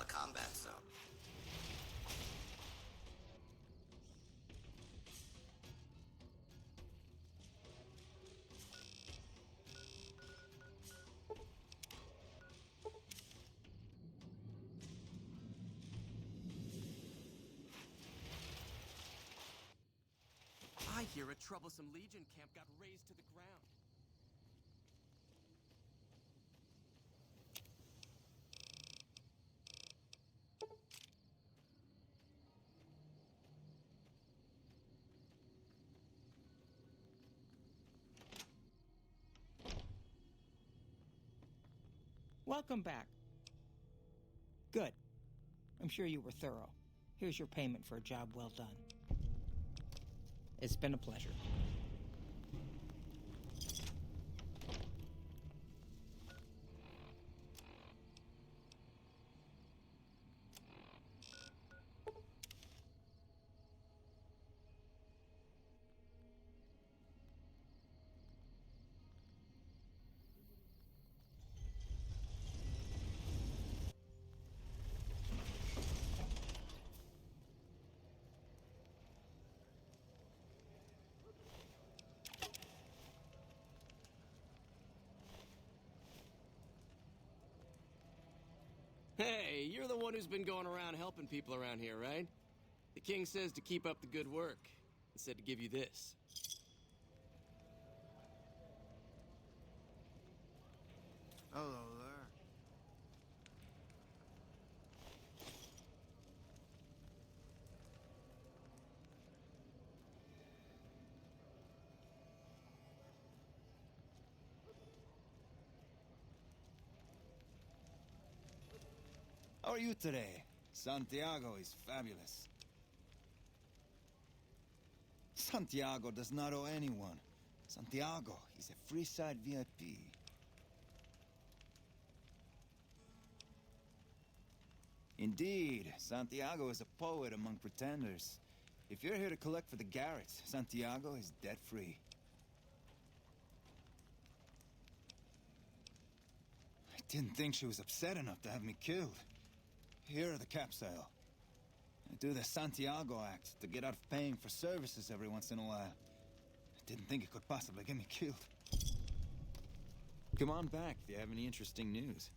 a combat zone. I hear a troublesome Legion camp got razed to the ground. Welcome back. Good. I'm sure you were thorough. Here's your payment for a job well done. It's been a pleasure. Hey, you're the one who's been going around helping people around here, right? The king says to keep up the good work. He said to give you this. Hello there. How are you today? Santiago is fabulous. Santiago does not owe anyone. Santiago is a Freeside VIP. Indeed, Santiago is a poet among pretenders. If you're here to collect for the Garretts, Santiago is debt-free. I didn't think she was upset enough to have me killed. Here are the capsule. I do the Santiago act to get out of paying for services every once in a while. I didn't think it could possibly get me killed. Come on back if you have any interesting news.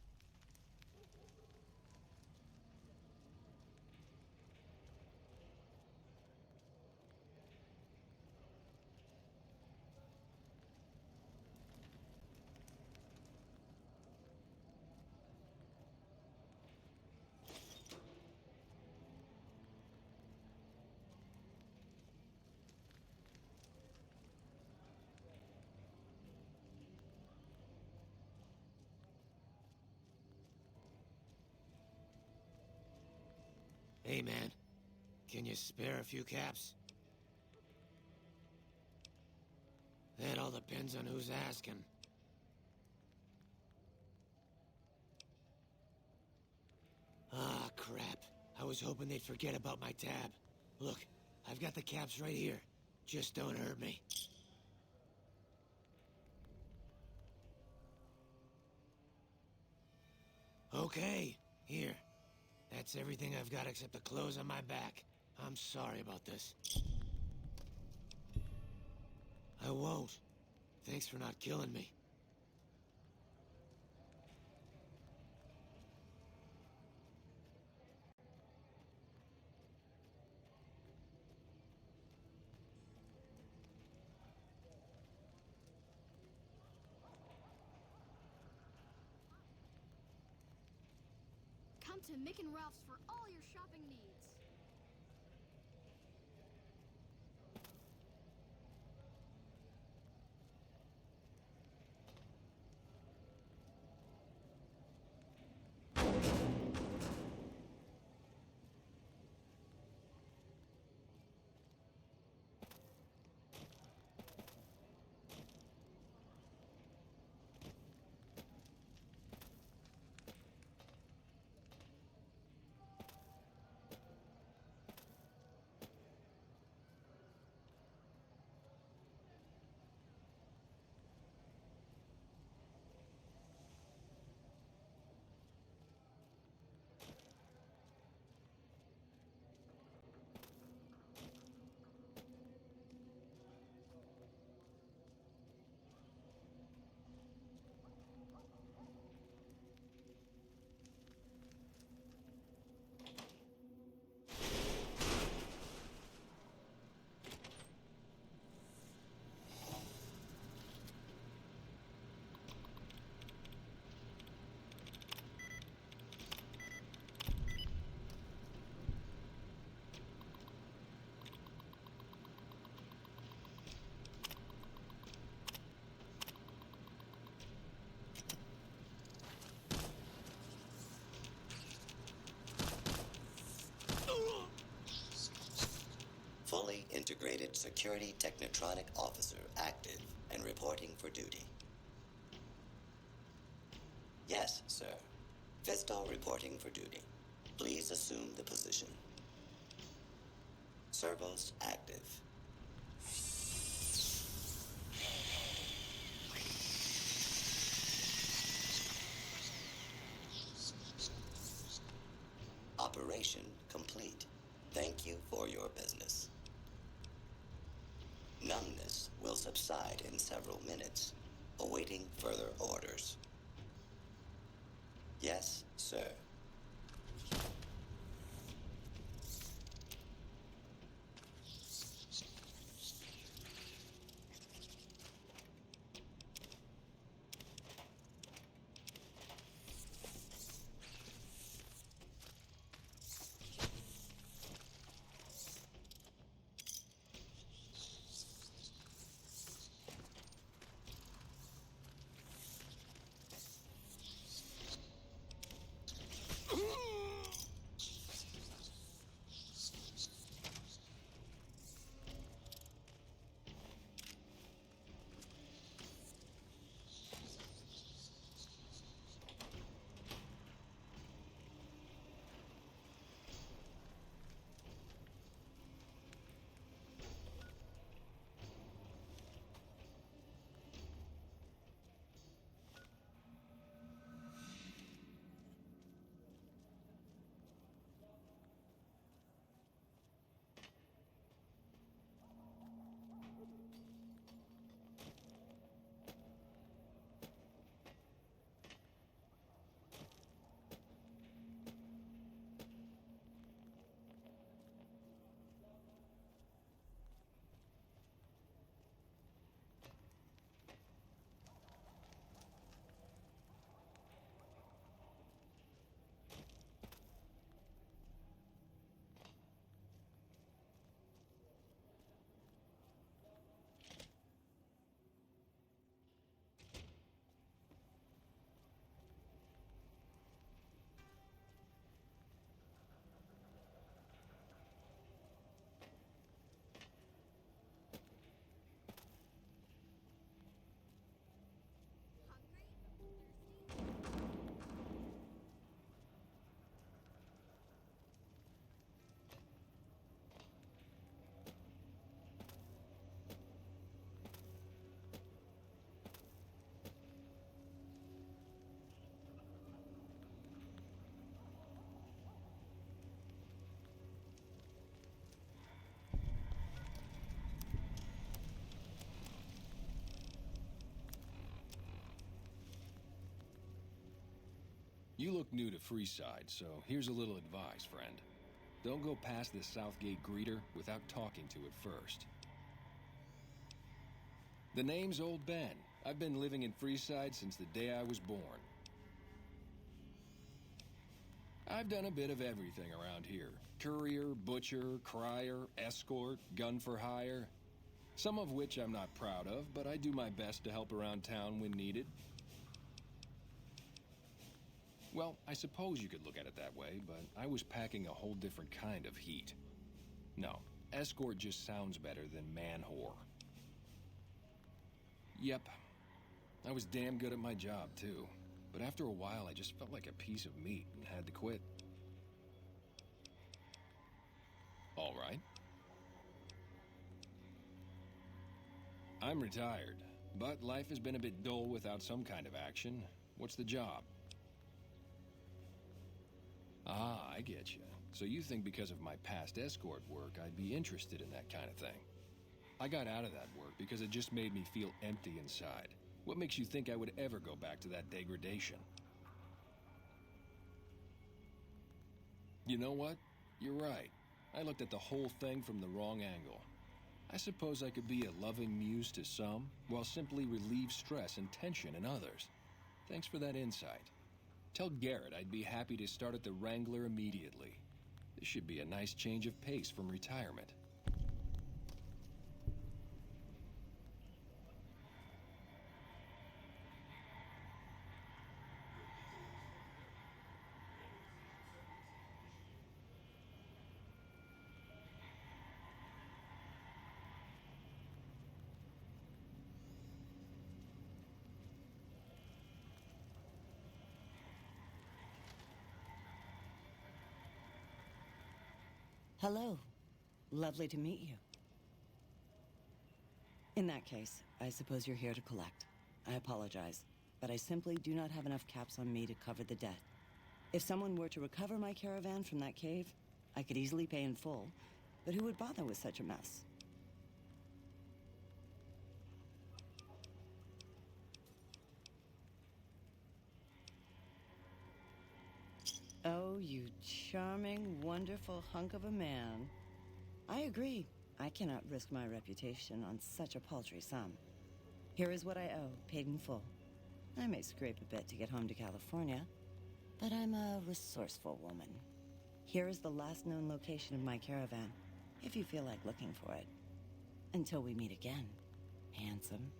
Hey, man. Can you spare a few caps? That all depends on who's asking. Ah, crap. I was hoping they'd forget about my tab. Look, I've got the caps right here. Just don't hurt me. Okay, here. That's everything I've got except the clothes on my back. I'm sorry about this. I won't. Thanks for not killing me. Come to Mick and Ralph's for all your shopping needs. Integrated Security Technotronic Officer active and reporting for duty. Yes, sir. Fistal reporting for duty. Please assume the position. Servos active. Operation complete. Thank you for your business. Numbness will subside in several minutes, awaiting further orders. Yes, sir. You look new to Freeside, so here's a little advice, friend. Don't go past the Southgate greeter without talking to it first. The name's Old Ben. I've been living in Freeside since the day I was born. I've done a bit of everything around here. Courier, butcher, crier, escort, gun for hire. Some of which I'm not proud of, but I do my best to help around town when needed. Well, I suppose you could look at it that way, but I was packing a whole different kind of heat. No, escort just sounds better than man-whore. Yep, I was damn good at my job, too. But after a while, I just felt like a piece of meat and had to quit. All right. I'm retired, but life has been a bit dull without some kind of action. What's the job? Ah, I get you. So you think because of my past escort work, I'd be interested in that kind of thing. I got out of that work because it just made me feel empty inside. What makes you think I would ever go back to that degradation? You know what? You're right. I looked at the whole thing from the wrong angle. I suppose I could be a loving muse to some, while simply relieve stress and tension in others. Thanks for that insight. Tell Garrett I'd be happy to start at the Wrangler immediately. This should be a nice change of pace from retirement. Hello. Lovely to meet you. In that case, I suppose you're here to collect. I apologize, but I simply do not have enough caps on me to cover the debt. If someone were to recover my caravan from that cave, I could easily pay in full, but who would bother with such a mess? Oh, you charming, wonderful hunk of a man. I agree. I cannot risk my reputation on such a paltry sum. Here is what I owe, paid in full. I may scrape a bit to get home to California, but I'm a resourceful woman. Here is the last known location of my caravan, if you feel like looking for it. Until we meet again, handsome.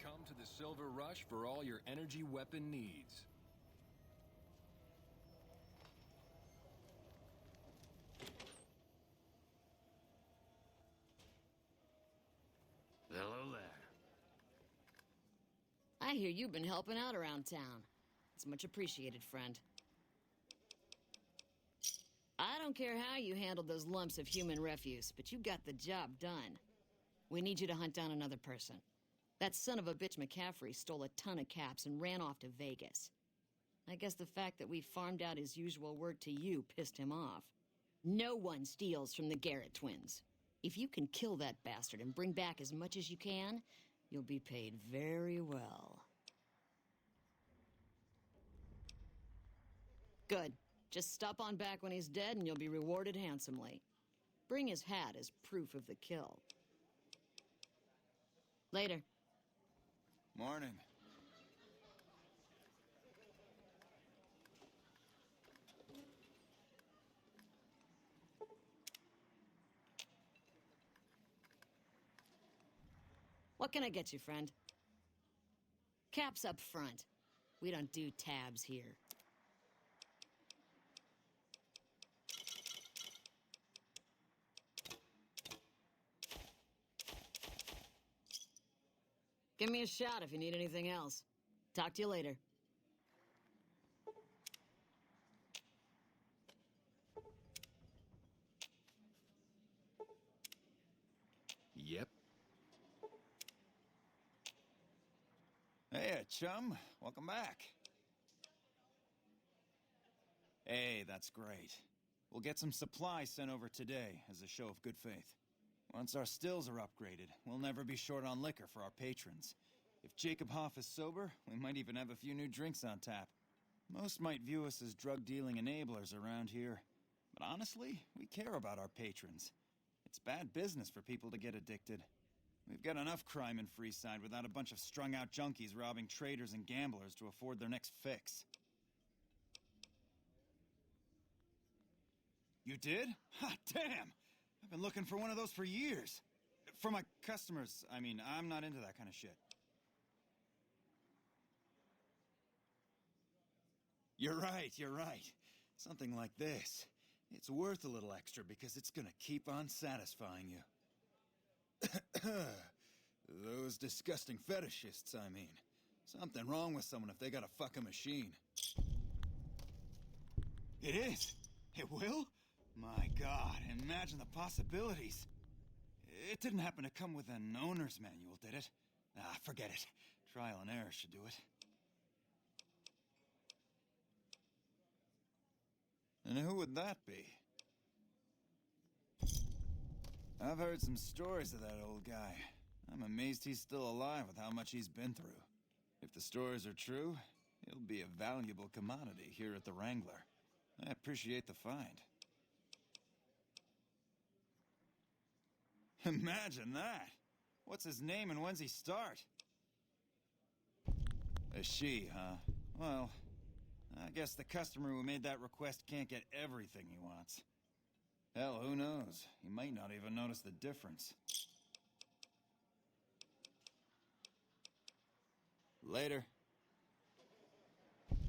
Come to the Silver Rush for all your energy weapon needs. Hello there. I hear you've been helping out around town. It's much appreciated, friend. I don't care how you handled those lumps of human refuse, but you got the job done. We need you to hunt down another person. That son of a bitch McCaffrey stole a ton of caps and ran off to Vegas. I guess the fact that we farmed out his usual work to you pissed him off. No one steals from the Garrett twins. If you can kill that bastard and bring back as much as you can, you'll be paid very well. Good. Just stop on back when he's dead and you'll be rewarded handsomely. Bring his hat as proof of the kill. Later. Morning. What can I get you, friend? Caps up front. We don't do tabs here. Give me a shot if you need anything else. Talk to you later. Yep. Hey, chum. Welcome back. Hey, that's great. We'll get some supplies sent over today as a show of good faith. Once our stills are upgraded, we'll never be short on liquor for our patrons. If Jacob Hoff is sober, we might even have a few new drinks on tap. Most might view us as drug-dealing enablers around here. But honestly, we care about our patrons. It's bad business for people to get addicted. We've got enough crime in Freeside without a bunch of strung-out junkies robbing traders and gamblers to afford their next fix. You did? Ha, damn! I've been looking for one of those for years. For my customers, I mean, I'm not into that kind of shit. You're right. Something like this. It's worth a little extra because it's gonna keep on satisfying you. Those disgusting fetishists, I mean. Something wrong with someone if they got a fucking machine. It is? It will? My God, imagine the possibilities. It didn't happen to come with an owner's manual, did it? Ah, forget it. Trial and error should do it. And who would that be? I've heard some stories of that old guy. I'm amazed he's still alive with how much he's been through. If the stories are true, he'll be a valuable commodity here at the Wrangler. I appreciate the find. Imagine that! What's his name and when's he start? A she, huh? Well, I guess the customer who made that request can't get everything he wants. Hell, who knows? He might not even notice the difference. Later.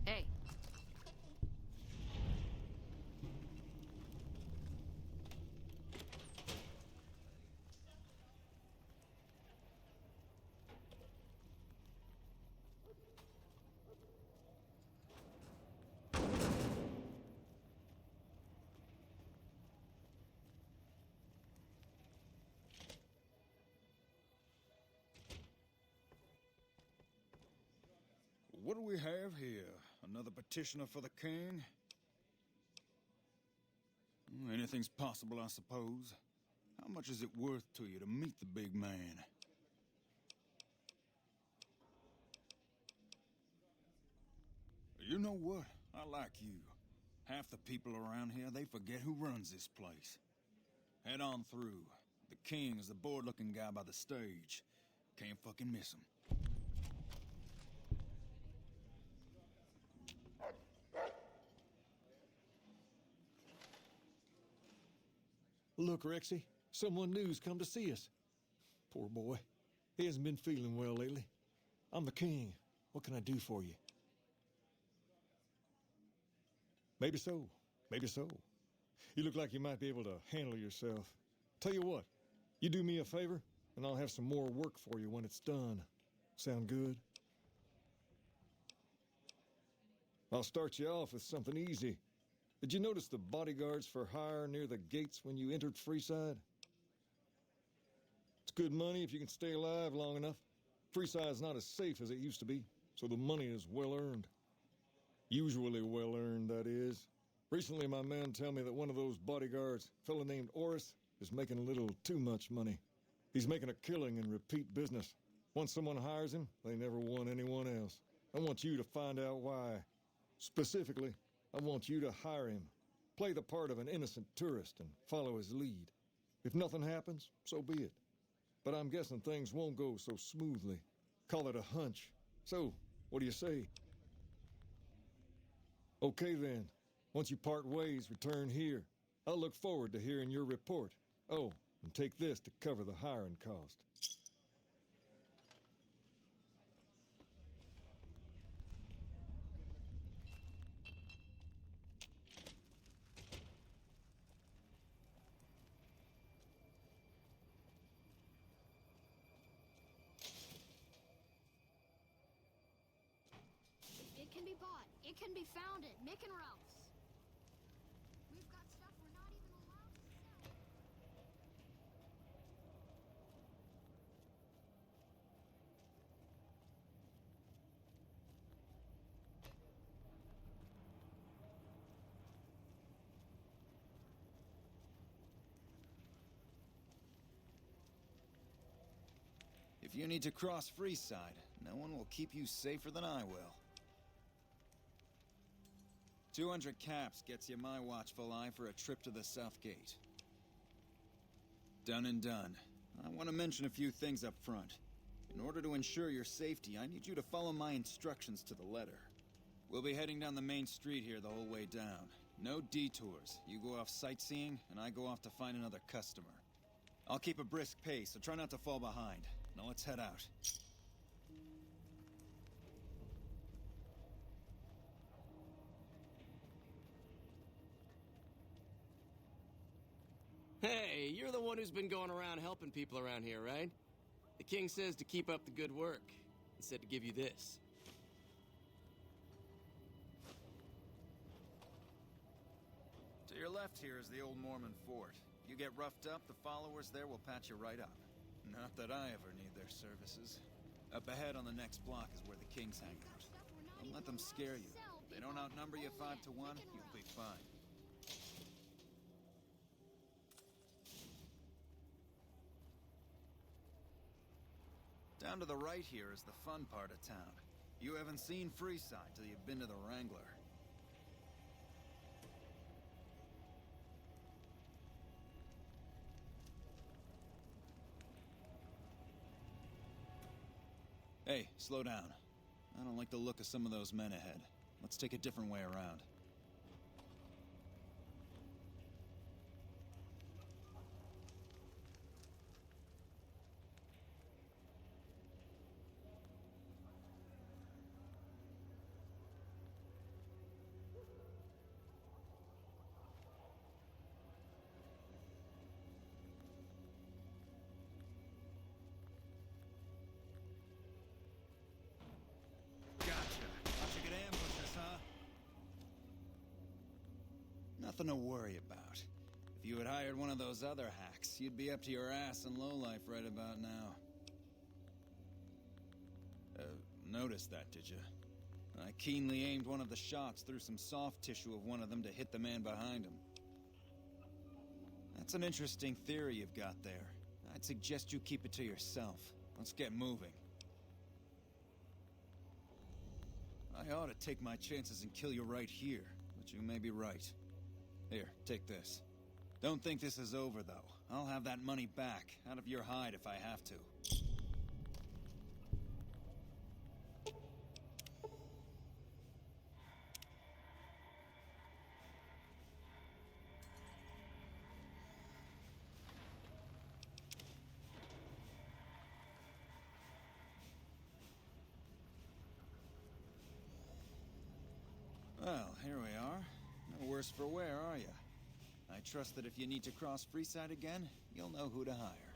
Hey. What do we have here? Another petitioner for the king? Anything's possible, I suppose. How much is it worth to you to meet the big man? You know what? I like you. Half the people around here, they forget who runs this place. Head on through. The king is the bored-looking guy by the stage. Can't fucking miss him. Look, Rexy, someone new's come to see us. Poor boy. He hasn't been feeling well lately. I'm the king. What can I do for you? Maybe so. Maybe so. You look like you might be able to handle yourself. Tell you what, you do me a favor, and I'll have some more work for you when it's done. Sound good? I'll start you off with something easy. Did you notice the bodyguards for hire near the gates when you entered Freeside? It's good money if you can stay alive long enough. Freeside's not as safe as it used to be, so the money is well earned. Usually well earned, that is. Recently, my man tell me that one of those bodyguards, a fellow named Oris, is making a little too much money. He's making a killing in repeat business. Once someone hires him, they never want anyone else. I want you to find out why. Specifically, I want you to hire him. Play the part of an innocent tourist and follow his lead. If nothing happens, so be it. But I'm guessing things won't go so smoothly. Call it a hunch. So, what do you say? Okay then. Once you part ways, return here. I'll look forward to hearing your report. Oh, and take this to cover the hiring cost. It can be bought. It can be founded. Mick and Ralph's. We've got stuff we're not even allowed to sell. If you need to cross Freeside, no one will keep you safer than I will. 200 caps gets you my watchful eye for a trip to the South Gate. Done and done. I want to mention a few things up front. In order to ensure your safety, I need you to follow my instructions to the letter. We'll be heading down the main street here the whole way down. No detours. You go off sightseeing, and I go off to find another customer. I'll keep a brisk pace, so try not to fall behind. Now let's head out. Hey, you're the one who's been going around helping people around here, right? The king says to keep up the good work, and said to give you this. To your left here is the old Mormon fort. You get roughed up, the followers there will patch you right up. Not that I ever need their services. Up ahead on the next block is where the kings hang out. Don't let them scare you. If they don't outnumber you 5 to 1, you'll be fine. Down to the right here is the fun part of town. You haven't seen Freeside till you've been to the Wrangler. Hey, slow down. I don't like the look of some of those men ahead. Let's take a different way around. Nothing to worry about. If you had hired one of those other hacks, you'd be up to your ass in lowlife right about now. Noticed that, did you? I keenly aimed one of the shots through some soft tissue of one of them to hit the man behind him. That's an interesting theory you've got there. I'd suggest you keep it to yourself. Let's get moving. I ought to take my chances and kill you right here, but you may be right. Here, take this. Don't think this is over, though. I'll have that money back, out of your hide if I have to. Well, here we are. No worse for wear, are you? I trust that if you need to cross Freeside again, you'll know who to hire.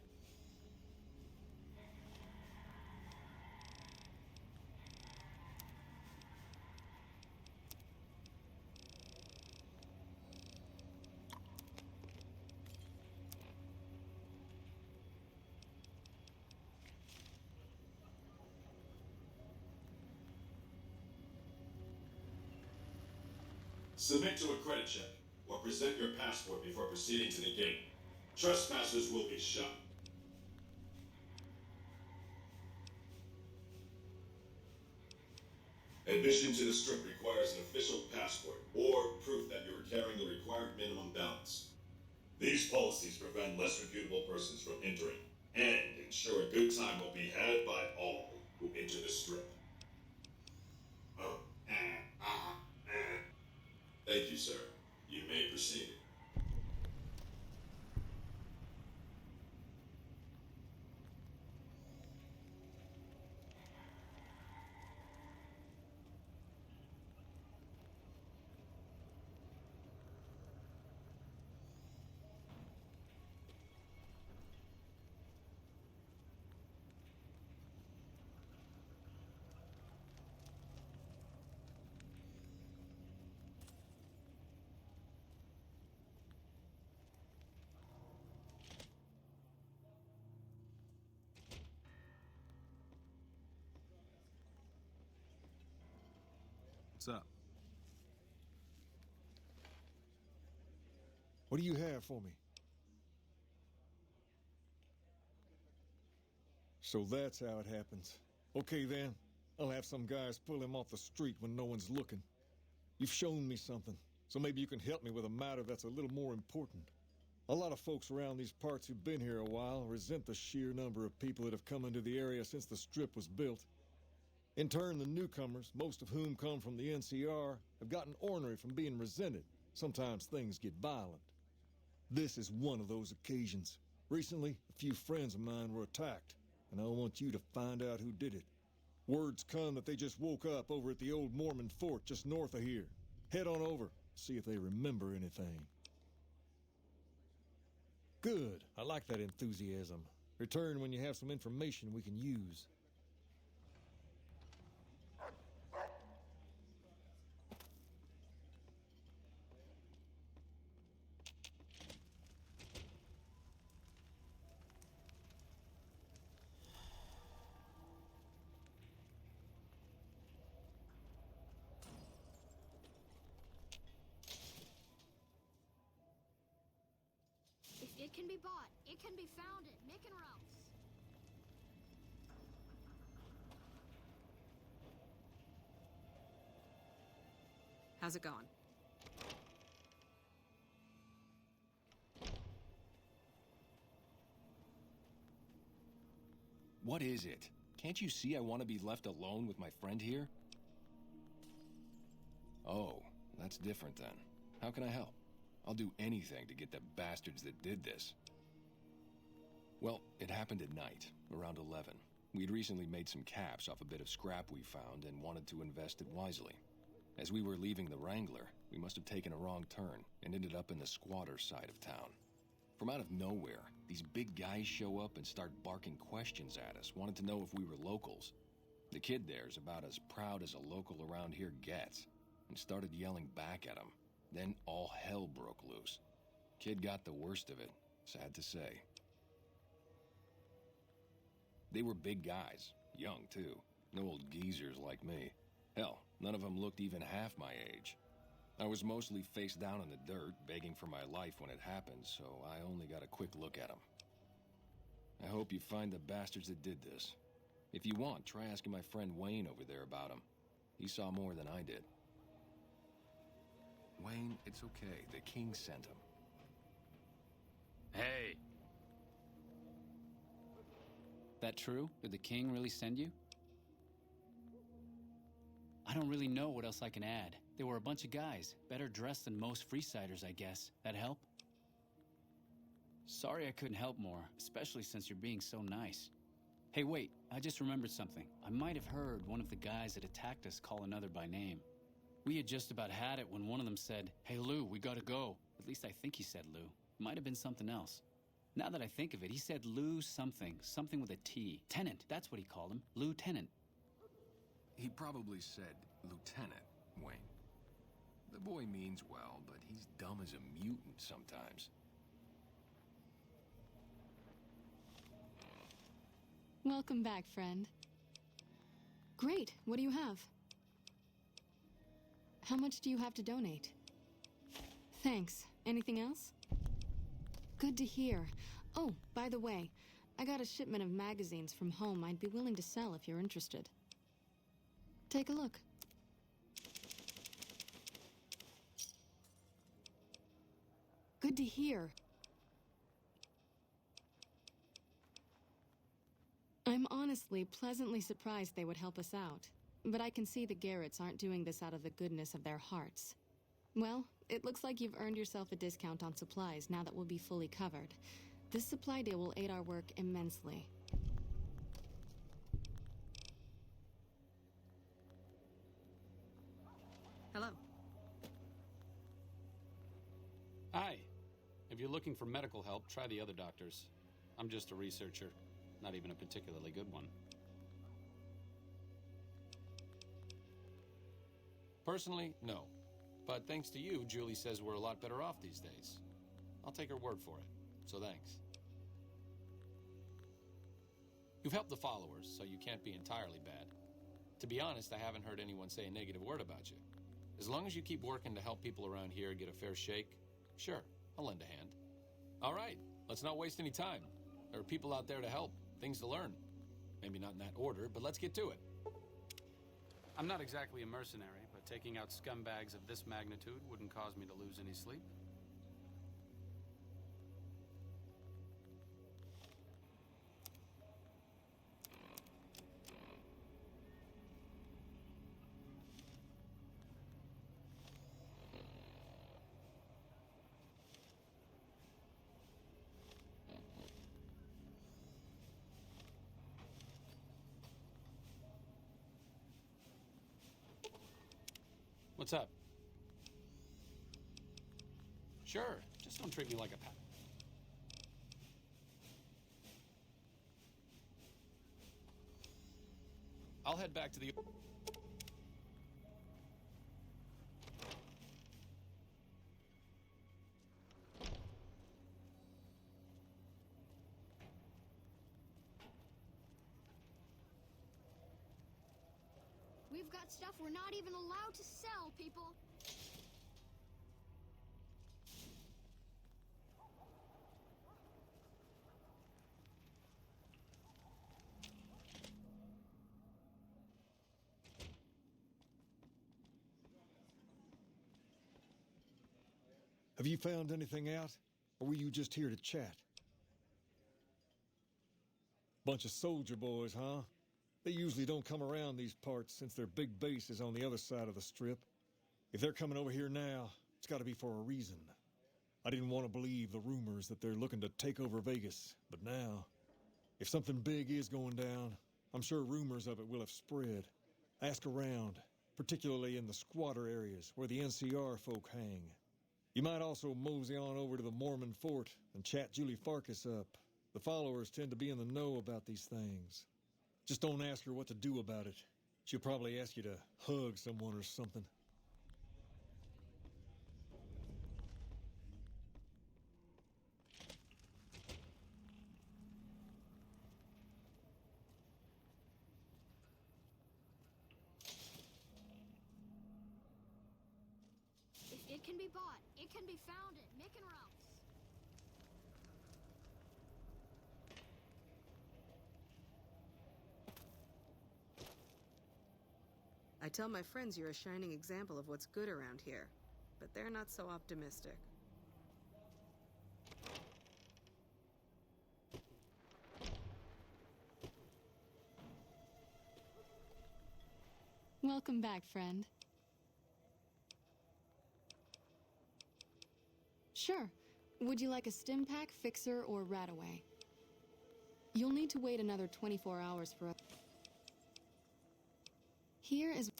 Submit to a credit check, or present your passport before proceeding to the gate. Trespassers will be shot. Admission to the strip requires an official passport, or proof that you are carrying the required minimum balance. These policies prevent less reputable persons from entering, and ensure a good time will be had by all who enter the strip. Thank you, sir. You may proceed. What's up? What do you have for me? So that's how it happens. Okay then, I'll have some guys pull him off the street when no one's looking. You've shown me something, so maybe you can help me with a matter that's a little more important. A lot of folks around these parts who've been here a while resent the sheer number of people that have come into the area since the strip was built. In turn, the newcomers, most of whom come from the NCR, have gotten ornery from being resented. Sometimes things get violent. This is one of those occasions. Recently, a few friends of mine were attacked, and I want you to find out who did it. Word's come that they just woke up over at the old Mormon fort just north of here. Head on over, see if they remember anything. Good. I like that enthusiasm. Return when you have some information we can use. It can be bought. It can be founded. Making routes. How's it going? What is it? Can't you see I want to be left alone with my friend here? Oh, that's different then. How can I help? I'll do anything to get the bastards that did this. Well, it happened at night, around 11. We'd recently made some caps off a bit of scrap we found and wanted to invest it wisely. As we were leaving the Wrangler, we must have taken a wrong turn and ended up in the squatter side of town. From out of nowhere, these big guys show up and start barking questions at us, wanted to know if we were locals. The kid there's about as proud as a local around here gets, and started yelling back at him. Then all hell broke loose. Kid got the worst of it, sad to say. They were big guys, young too, no old geezers like me. Hell, none of them looked even half my age. I was mostly face down in the dirt, begging for my life when it happened, so I only got a quick look at them. I hope you find the bastards that did this. If you want, try asking my friend Wayne over there about him. He saw more than I did. Wayne, it's okay. The king sent him. Hey! That true? Did the king really send you? I don't really know what else I can add. They were a bunch of guys, better dressed than most Freesiders, I guess. That help? Sorry I couldn't help more, especially since you're being so nice. Hey, wait, I just remembered something. I might have heard one of the guys that attacked us call another by name. We had just about had it when one of them said, "Hey, Lou, we gotta go." At least I think he said Lou. Might have been something else. Now that I think of it, he said Lou something. Something with a T. Tenant, that's what he called him. Lieutenant. He probably said Lieutenant, Wayne. The boy means well, but he's dumb as a mutant sometimes. Welcome back, friend. Great, what do you have? How much do you have to donate? Thanks. Anything else? Good to hear. Oh, by the way, I got a shipment of magazines from home I'd be willing to sell if you're interested. Take a look. Good to hear. I'm honestly pleasantly surprised they would help us out. But I can see the Garretts aren't doing this out of the goodness of their hearts. Well, it looks like you've earned yourself a discount on supplies now that we'll be fully covered. This supply deal will aid our work immensely. Hello. Hi. If you're looking for medical help, try the other doctors. I'm just a researcher, not even a particularly good one. Personally, no. But thanks to you, Julie says we're a lot better off these days. I'll take her word for it, so thanks. You've helped the followers, so you can't be entirely bad. To be honest, I haven't heard anyone say a negative word about you. As long as you keep working to help people around here get a fair shake, sure, I'll lend a hand. All right, let's not waste any time. There are people out there to help, things to learn. Maybe not in that order, but let's get to it. I'm not exactly a mercenary, but taking out scumbags of this magnitude wouldn't cause me to lose any sleep. What's up? Sure, just don't treat me like a pal. I'll head back to the... We've got stuff we're not even allowed to sell, people. Have you found anything out? Or were you just here to chat? Bunch of soldier boys, huh? They usually don't come around these parts since their big base is on the other side of the strip. If they're coming over here now, it's got to be for a reason. I didn't want to believe the rumors that they're looking to take over Vegas, but now, if something big is going down, I'm sure rumors of it will have spread. Ask around, particularly in the squatter areas where the NCR folk hang. You might also mosey on over to the Mormon fort and chat Julie Farkas up. The followers tend to be in the know about these things. Just don't ask her what to do about it. She'll probably ask you to hug someone or something. It can be bought. It can be founded. Mick and Ralph's. I tell my friends you're a shining example of what's good around here, but they're not so optimistic. Welcome back, friend. Sure. Would you like a stim pack, fixer, or rataway? You'll need to wait another 24 hours for a... Here is...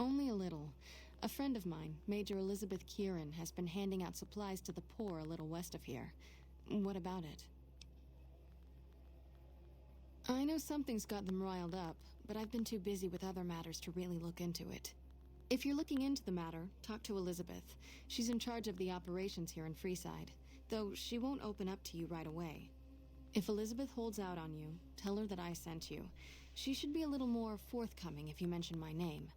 Only a little. A friend of mine, Major Elizabeth Kieran, has been handing out supplies to the poor a little west of here. What about it? I know something's got them riled up, but I've been too busy with other matters to really look into it. If you're looking into the matter, talk to Elizabeth. She's in charge of the operations here in Freeside, though she won't open up to you right away. If Elizabeth holds out on you, tell her that I sent you. She should be a little more forthcoming if you mention my name.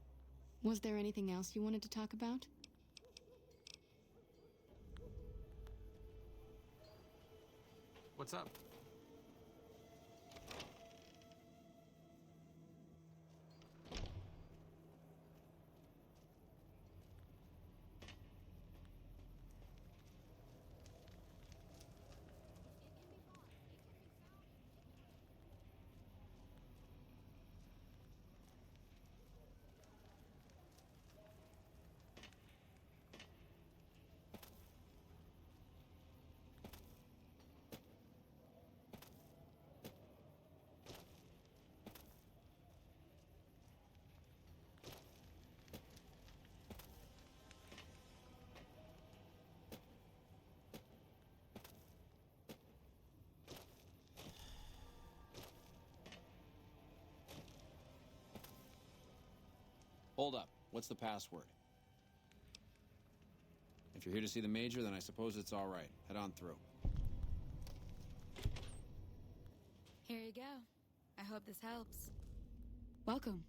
Was there anything else you wanted to talk about? What's up? Hold up. What's the password? If you're here to see the Major, then I suppose it's all right. Head on through. Here you go. I hope this helps. Welcome.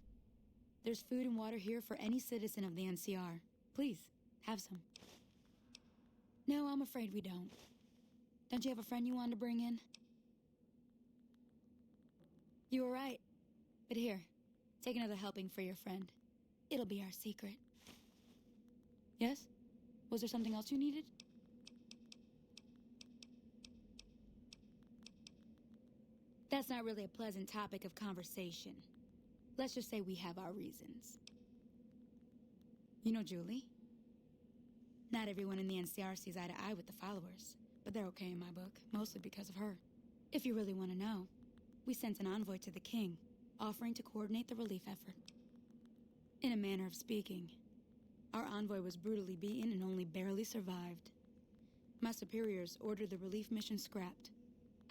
There's food and water here for any citizen of the NCR. Please, have some. No, I'm afraid we don't. Don't you have a friend you wanted to bring in? You were right. But here, take another helping for your friend. It'll be our secret. Yes? Was there something else you needed? That's not really a pleasant topic of conversation. Let's just say we have our reasons. You know Julie? Not everyone in the NCR sees eye to eye with the followers, but they're okay in my book, mostly because of her. If you really want to know, we sent an envoy to the king, offering to coordinate the relief effort. In a manner of speaking, our envoy was brutally beaten and only barely survived. My superiors ordered the relief mission scrapped.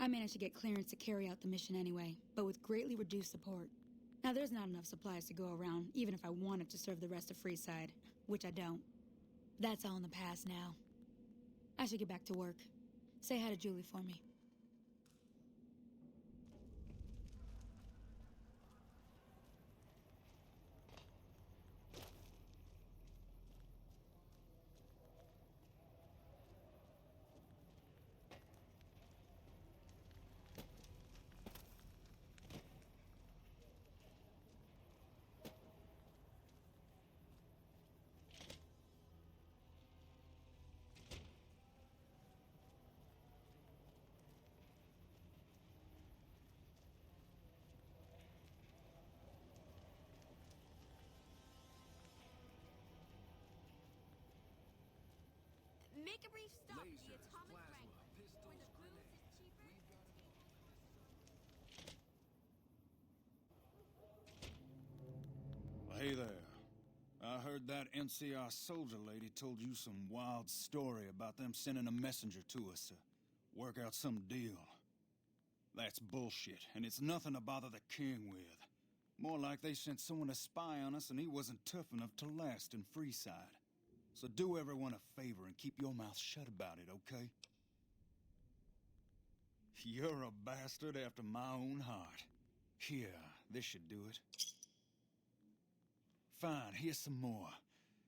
I managed to get clearance to carry out the mission anyway, but with greatly reduced support. Now, there's not enough supplies to go around, even if I wanted to serve the rest of Freeside, which I don't. That's all in the past now. I should get back to work. Say hi to Julie for me. Make a brief stop at the Atomic Wrangler, where the booze is cheaper. Hey there. I heard that NCR soldier lady told you some wild story about them sending a messenger to us to work out some deal. That's bullshit, and it's nothing to bother the king with. More like they sent someone to spy on us and he wasn't tough enough to last in Freeside. So do everyone a favor and keep your mouth shut about it, okay? You're a bastard after my own heart. Here, this should do it. Fine, here's some more.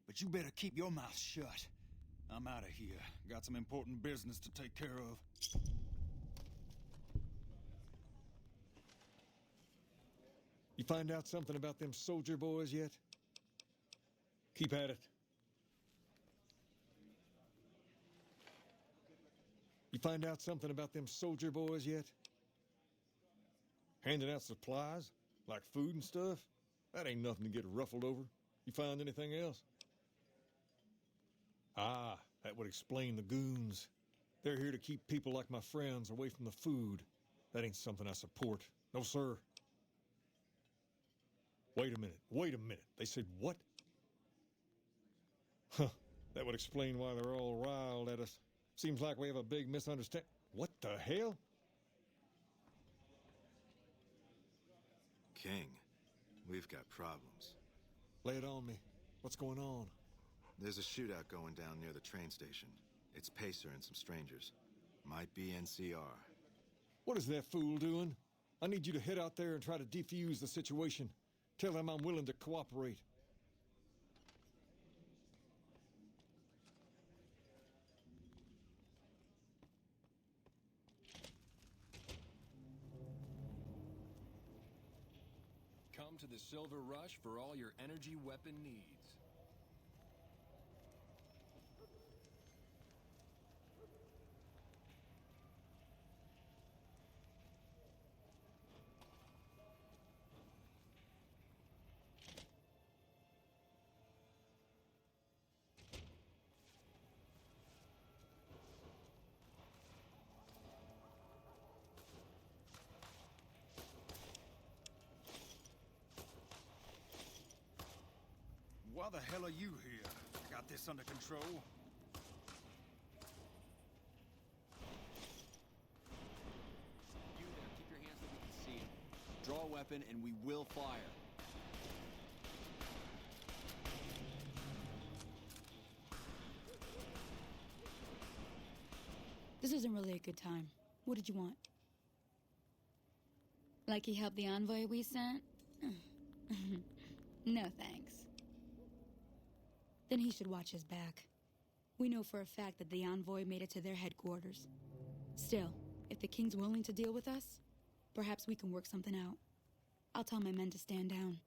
But you better keep your mouth shut. I'm out of here. Got some important business to take care of. You find out something about them soldier boys yet? Keep at it. You find out something about them soldier boys yet? Handing out supplies? Like food and stuff? That ain't nothing to get ruffled over. You find anything else? Ah, that would explain the goons. They're here to keep people like my friends away from the food. That ain't something I support. No, sir. Wait a minute. They said what? Huh, that would explain why they're all riled at us. Seems like we have a big misunderstanding. What the hell? King, we've got problems. Lay it on me. What's going on? There's a shootout going down near the train station. It's Pacer and some strangers. Might be NCR. What is that fool doing? I need you to head out there and try to defuse the situation. Tell them I'm willing to cooperate. Come to the Silver Rush for all your energy weapon needs. Why the hell are you here? I got this under control. You there, keep your hands so we can see him. Draw a weapon and we will fire. This isn't really a good time. What did you want? Like he helped the envoy we sent? No thanks. Then he should watch his back. We know for a fact that the envoy made it to their headquarters. Still, if the king's willing to deal with us, perhaps we can work something out. I'll tell my men to stand down.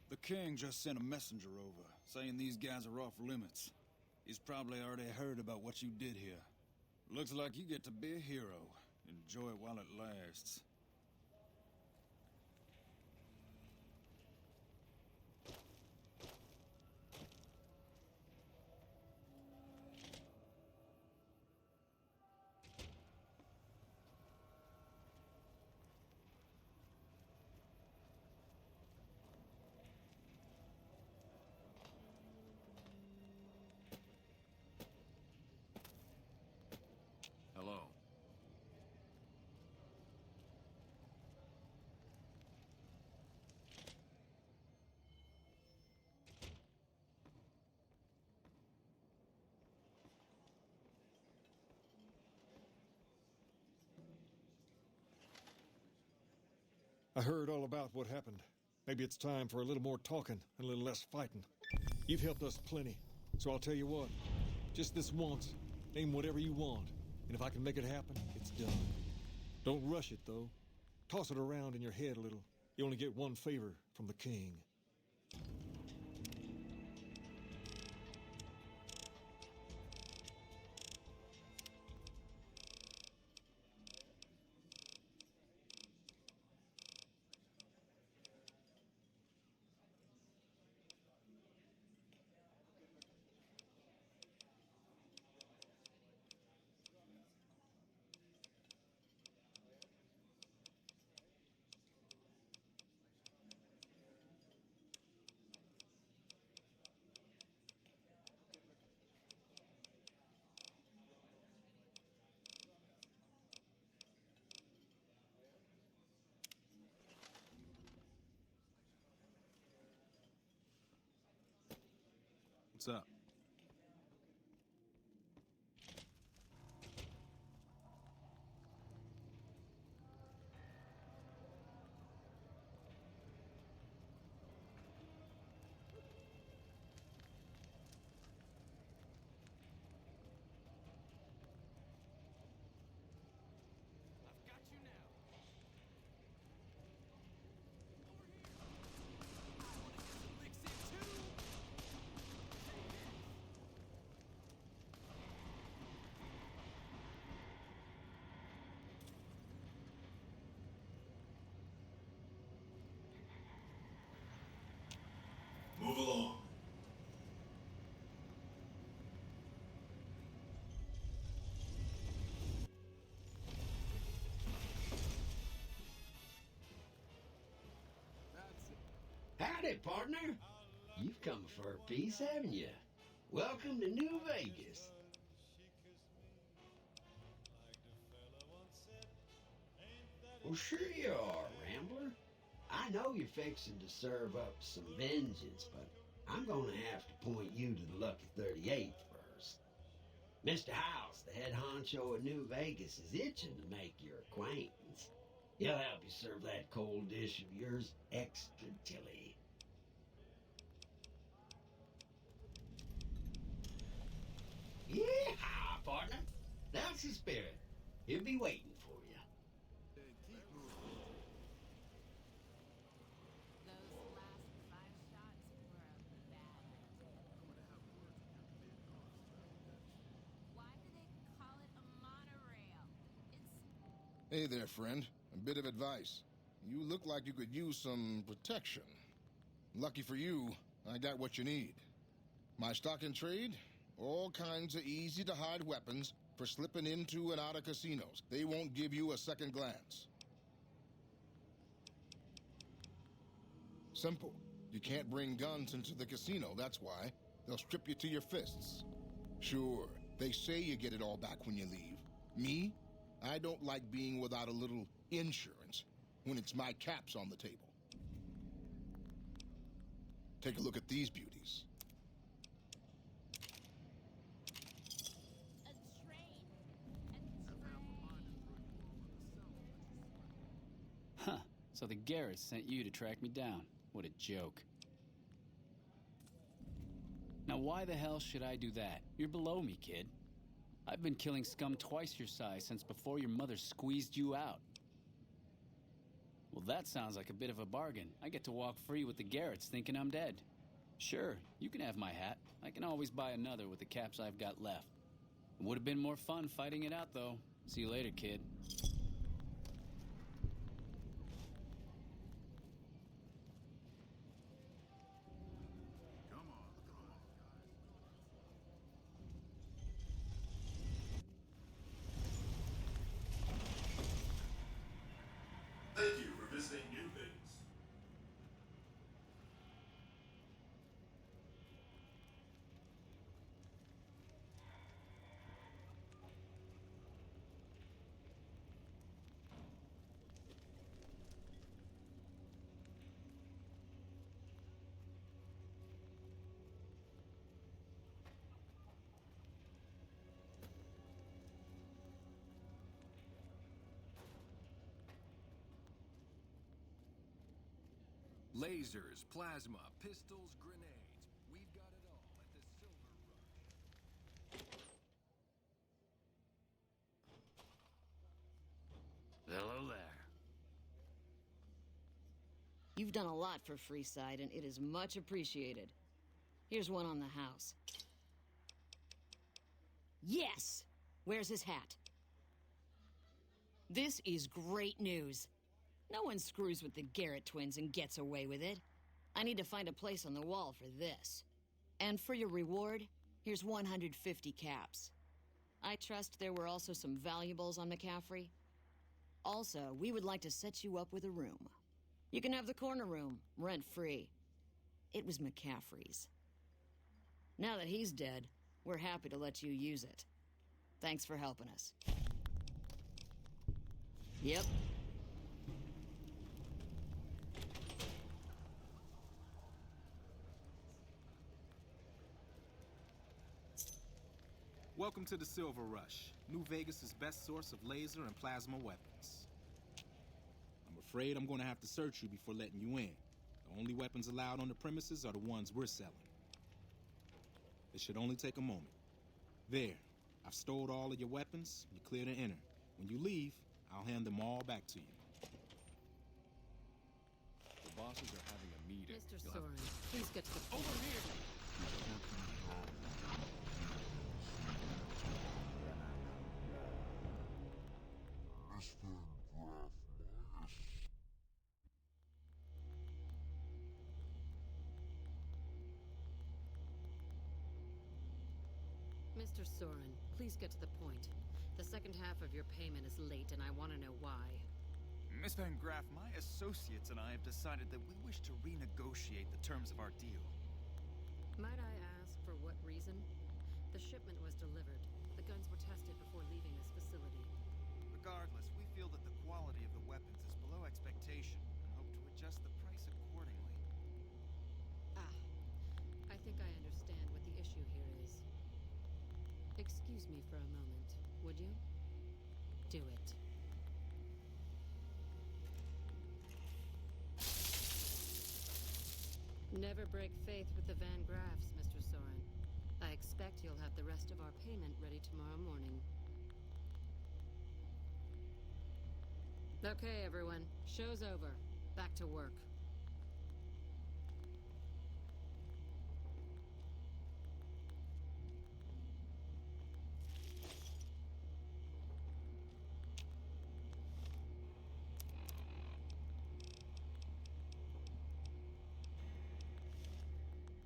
The king just sent a messenger over, saying these guys are off limits. He's probably already heard about what you did here. Looks like you get to be a hero. Enjoy it while it lasts. I heard all about what happened. Maybe it's time for a little more talking and a little less fighting. You've helped us plenty, so I'll tell you what. Just this once, name whatever you want, and if I can make it happen, it's done. Don't rush it, though. Toss it around in your head a little. You only get one favor from the king. What's up? Move along. Howdy, partner. You've come for a piece, haven't you? Welcome to New Vegas. Well, sure you are, Rambler. I know you're fixing to serve up some vengeance, but I'm gonna have to point you to the Lucky 38 first. Mr. House, the head honcho of New Vegas, is itching to make your acquaintance. He'll help you serve that cold dish of yours extra chilly. Yeah, partner. That's the spirit. He'll be waiting for you. Hey there, friend. A bit of advice. You look like you could use some protection. Lucky for you, I got what you need. My stock and trade? All kinds of easy-to-hide weapons for slipping into and out of casinos. They won't give you a second glance. Simple. You can't bring guns into the casino, that's why. They'll strip you to your fists. Sure, they say you get it all back when you leave. Me? I don't like being without a little insurance when it's my caps on the table. Take a look at these beauties. Huh. So the Garrett sent you to track me down. What a joke. Now why the hell should I do that? You're below me, kid. I've been killing scum twice your size since before your mother squeezed you out. Well, that sounds like a bit of a bargain. I get to walk free with the Garretts thinking I'm dead. Sure, you can have my hat. I can always buy another with the caps I've got left. It would have been more fun fighting it out, though. See you later, kid. Thank you for visiting New Vegas. Lasers, plasma, pistols, grenades. We've got it all at the Silver Rush. Hello there. You've done a lot for Freeside, and it is much appreciated. Here's one on the house. Yes! Where's his hat? This is great news. No one screws with the Garrett twins and gets away with it. I need to find a place on the wall for this. And for your reward, here's 150 caps. I trust there were also some valuables on McCaffrey. Also, we would like to set you up with a room. You can have the corner room, rent-free. It was McCaffrey's. Now that he's dead, we're happy to let you use it. Thanks for helping us. Yep. Welcome to the Silver Rush, New Vegas' best source of laser and plasma weapons. I'm afraid I'm going to have to search you before letting you in. The only weapons allowed on the premises are the ones we're selling. It should only take a moment. There, I've stored all of your weapons. You're clear to enter. When you leave, I'll hand them all back to you. The bosses are having a meeting. Mr. Soren, please get to the point. Over here! Mr. Soren, please get to the point. The second half of your payment is late, and I want to know why. Miss Van Graff, my associates and I have decided that we wish to renegotiate the terms of our deal. Might I ask for what reason? The shipment was delivered. The guns were tested before leaving this facility. Regardless, we feel that the quality of the weapons is below expectation and hope to adjust the price accordingly. I think I understand what the issue here is. Excuse me for a moment, would you? Do it. Never break faith with the Van Graffs, Mr. Soren. I expect you'll have the rest of our payment ready tomorrow morning. Okay, everyone. Show's over. Back to work.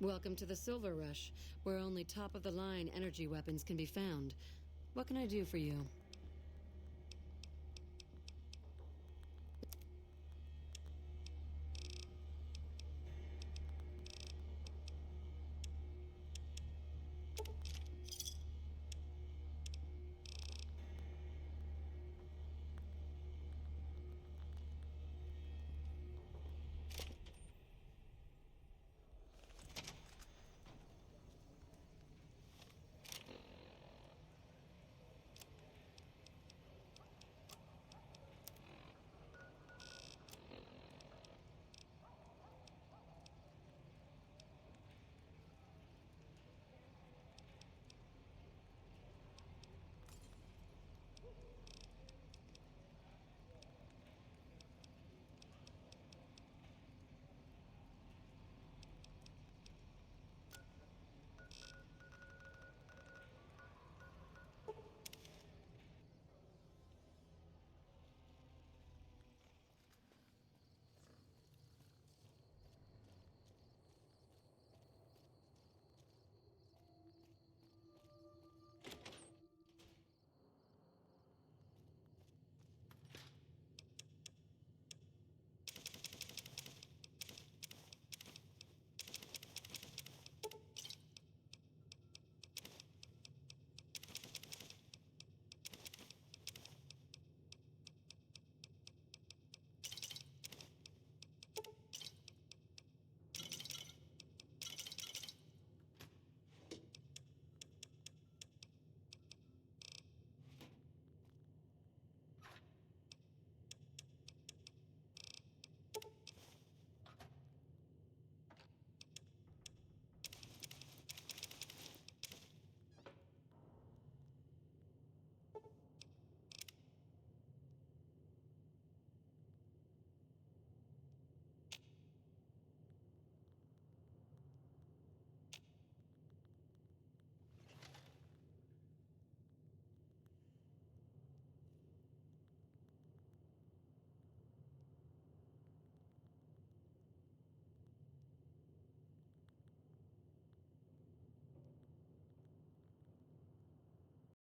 Welcome to the Silver Rush, where only top-of-the-line energy weapons can be found. What can I do for you?